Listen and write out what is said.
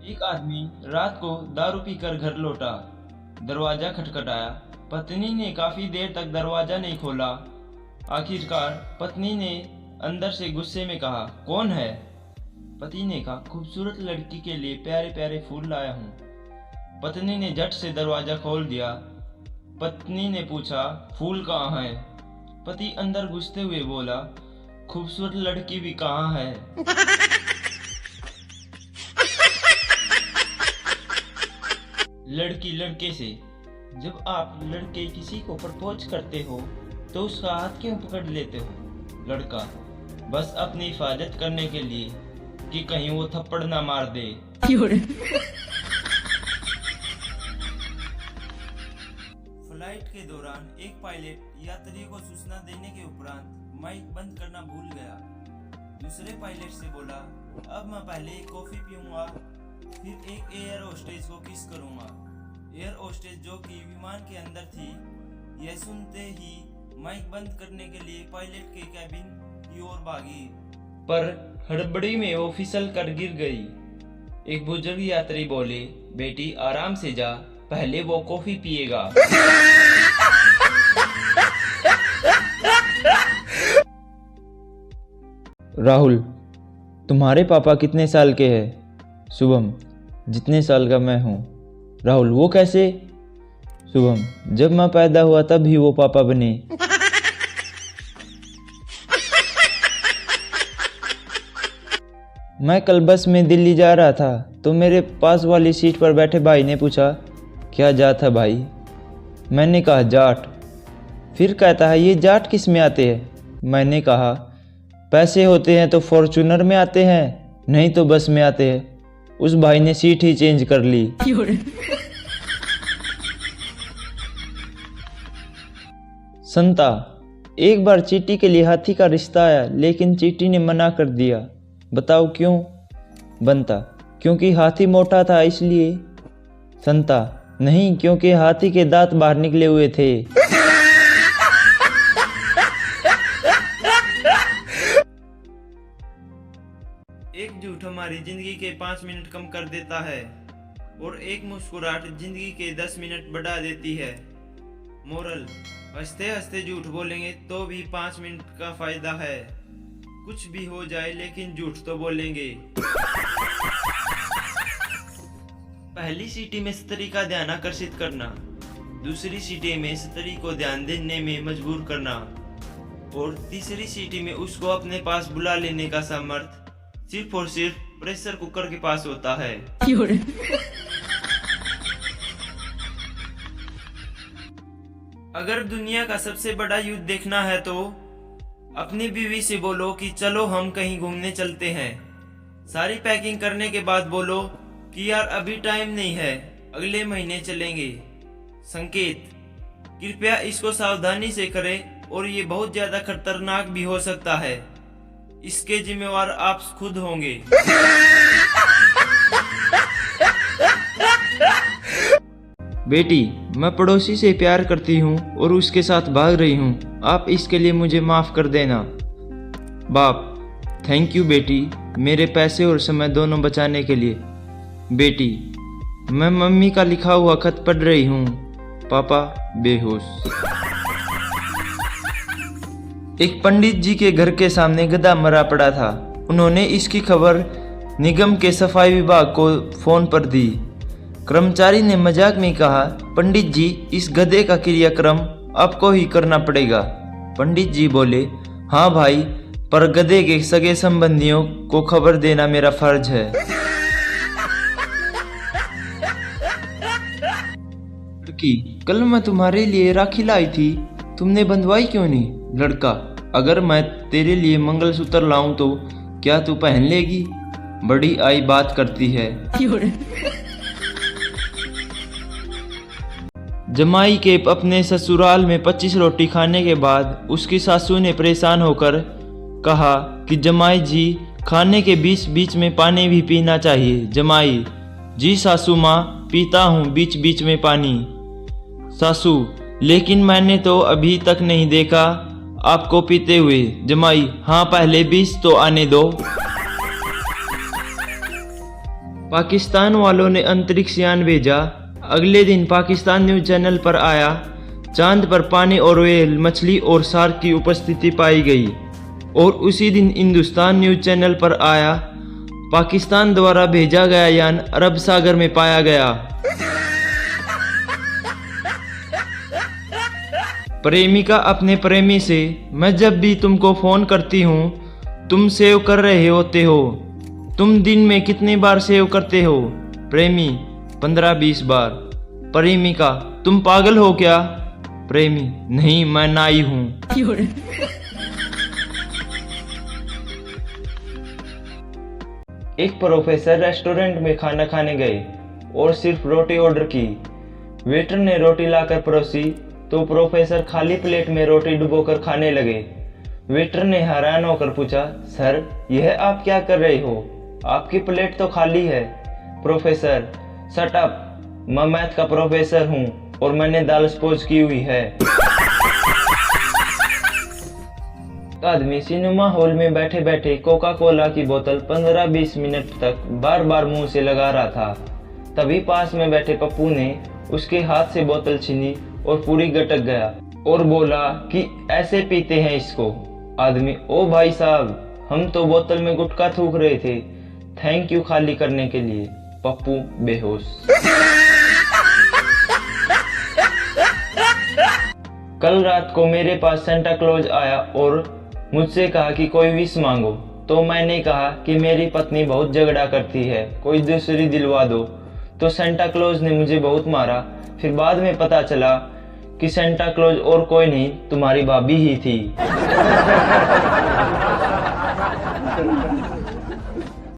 एक आदमी रात को दारू पीकर घर लौटा। दरवाजा खटखटाया। पत्नी ने काफी देर तक दरवाजा नहीं खोला। आखिरकार पत्नी ने अंदर से गुस्से में कहा, कौन है? पति ने कहा, खूबसूरत लड़की के लिए प्यारे प्यारे फूल लाया हूँ। पत्नी ने झट से दरवाजा खोल दिया। पत्नी ने पूछा, फूल कहाँ है? पति अंदर घुसते हुए बोला, खूबसूरत लड़की भी कहाँ है? लड़की लड़के से। जब आप लड़के किसी को प्रपोज करते हो तो उसका हाथ क्यों पकड़ लेते हो? लड़का, बस अपनी हिफाजत करने के लिए कि कहीं वो थप्पड़ ना मार दे। फ्लाइट के दौरान एक पायलट यात्रियों को सूचना देने के उपरांत माइक बंद करना भूल गया। दूसरे पायलट से बोला, अब मैं पहले एक कॉफी पीऊंगा, फिर एक एयर होस्टेस को किस करूंगा। एयर होस्टेस जो कि विमान के अंदर थी, यह सुनते ही माइक बंद करने के लिए पायलट के कैबिन की ओर भागी, पर हड़बड़ी में वो फिसल कर गिर गई। एक बुजुर्ग यात्री बोले, बेटी आराम से जा, पहले वो कॉफी पिएगा। राहुल, तुम्हारे पापा कितने साल के हैं? शुभम, जितने साल का मैं हूँ। राहुल, वो कैसे? शुभम, जब मैं पैदा हुआ तब ही वो पापा बने। मैं कल बस में दिल्ली जा रहा था तो मेरे पास वाली सीट पर बैठे भाई ने पूछा, क्या जात है भाई? मैंने कहा, जाट। फिर कहता है, ये जाट किस में आते हैं? मैंने कहा, पैसे होते हैं तो फॉर्च्यूनर में आते हैं, नहीं तो बस में आते हैं। उस भाई ने सीट ही चेंज कर ली। संता, एक बार चींटी के लिए हाथी का रिश्ता आया, लेकिन चींटी ने मना कर दिया। बताओ क्यों? बनता, क्योंकि हाथी मोटा था इसलिए। संता, नहीं, क्योंकि हाथी के दांत बाहर निकले हुए थे। एक झूठ हमारी जिंदगी के 5 मिनट कम कर देता है और एक मुस्कुराहट जिंदगी के 10 मिनट बढ़ा देती है। मोरल, हंसते हंसते झूठ बोलेंगे तो भी 5 मिनट का फायदा है। कुछ भी हो जाए लेकिन झूठ तो बोलेंगे। पहली सीटी में स्त्री का ध्यान आकर्षित करना, दूसरी सीटी में स्त्री को ध्यान देने में मजबूर करना और तीसरी सीटी में उसको अपने पास बुला लेने का सामर्थ्य सिर्फ और सिर्फ प्रेशर कुकर के पास होता है। अगर दुनिया का सबसे बड़ा युद्ध देखना है तो अपनी बीवी से बोलो कि चलो हम कहीं घूमने चलते हैं। सारी पैकिंग करने के बाद बोलो कि यार अभी टाइम नहीं है, अगले महीने चलेंगे। संकेत, कृपया इसको सावधानी से करें और ये बहुत ज्यादा खतरनाक भी हो सकता है। इसके जिम्मेवार आप खुद होंगे। बेटी, मैं पड़ोसी से प्यार करती हूँ और उसके साथ भाग रही हूँ। आप इसके लिए मुझे माफ कर देना। बाप, थैंक यू बेटी, मेरे पैसे और समय दोनों बचाने के लिए। बेटी, मैं मम्मी का लिखा हुआ खत पढ़ रही हूँ। पापा बेहोश। एक पंडित जी के घर के सामने गधा मरा पड़ा था। उन्होंने इसकी खबर निगम के सफाई विभाग को फोन पर दी। कर्मचारी ने मजाक में कहा, पंडित जी, इस गधे का क्रियाक्रम आपको ही करना पड़ेगा। पंडित जी बोले, हाँ भाई, पर गधे के सगे संबंधियों को खबर देना मेरा फर्ज है। लड़की, कल मैं तुम्हारे लिए राखी लाई थी, तुमने बंधवाई क्यों नहीं? लड़का, अगर मैं तेरे लिए मंगलसूत्र लाऊं तो क्या तू पहन लेगी? बड़ी आई बात करती है। जमाई के अपने ससुराल में 25 रोटी खाने के बाद उसकी सासू ने परेशान होकर कहा कि जमाई जी, खाने के बीच बीच में पानी भी पीना चाहिए। जमाई, जी सासू माँ, पीता हूँ बीच बीच में पानी। सासू, लेकिन मैंने तो अभी तक नहीं देखा आपको पीते हुए। जमाई, हाँ, पहले 20 तो आने दो। पाकिस्तान वालों ने अंतरिक्ष यान भेजा। अगले दिन पाकिस्तान न्यूज़ चैनल पर आया, चांद पर पानी और व्हेल, मछली और शार्क की उपस्थिति पाई गई। और उसी दिन हिंदुस्तान न्यूज़ चैनल पर आया, पाकिस्तान द्वारा भेजा गया यान अरब सागर में पाया गया। प्रेमिका अपने प्रेमी से, मैं जब भी तुमको फ़ोन करती हूँ तुम सेव कर रहे होते हो। तुम दिन में कितनी बार सेव करते हो? प्रेमी 15-20 बार। प्रेमिका, तुम पागल हो क्या? प्रेमी, नहीं मैं नाई हूँ। एक प्रोफेसर रेस्टोरेंट में खाना खाने गए और सिर्फ रोटी ऑर्डर की। वेटर ने रोटी लाकर परोसी तो प्रोफेसर खाली प्लेट में रोटी डुबोकर खाने लगे। वेटर ने हैरान होकर पूछा, सर यह आप क्या कर रहे हो? आपकी प्लेट तो खाली है। प्रोफेसर, शट अप, मैं मैथ का प्रोफेसर हूँ और मैंने दाल स्पोज की हुई है। आदमी सिनेमा हॉल में बैठे बैठे कोका कोला की बोतल 15-20 मिनट तक बार बार मुंह से लगा रहा था। तभी पास में बैठे पप्पू ने उसके हाथ से बोतल छीनी और पूरी गटक गया और बोला कि ऐसे पीते हैं इसको। आदमी, ओ भाई साहब, हम तो बोतल में गुटखा थूक रहे थे, थैंक यू खाली करने के लिए। पप्पू बेहोश। कल रात को मेरे पास सेंटा क्लॉज आया और मुझसे कहा कि कोई विश मांगो। तो मैंने कहा कि मेरी पत्नी बहुत झगड़ा करती है, कोई दूसरी दिलवा दो। तो सेंटा क्लॉज ने मुझे बहुत मारा। फिर बाद में पता चला कि सेंटा क्लॉज और कोई नहीं, तुम्हारी भाभी ही थी।